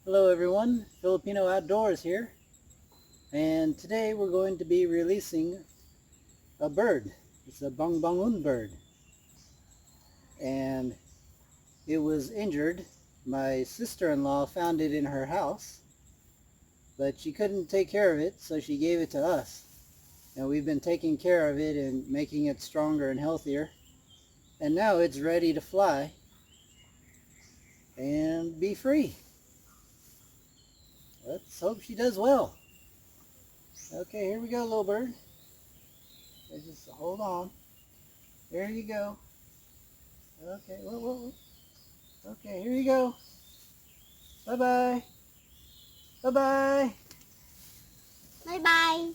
Hello everyone, Filipino Outdoors here, and today we're going to be releasing a bird. It's a Bangbangon bird, and it was injured. My sister-in-law found it in her house, but she couldn't take care of it, so she gave it to us, and we've been taking care of it and making it stronger and healthier, and now it's ready to fly and be free. Let's hope she does well. Okay, here we go, little bird. Just hold on. There you go. Okay, whoa, whoa, whoa. Okay, here you go. Bye-bye. Bye-bye. Bye bye.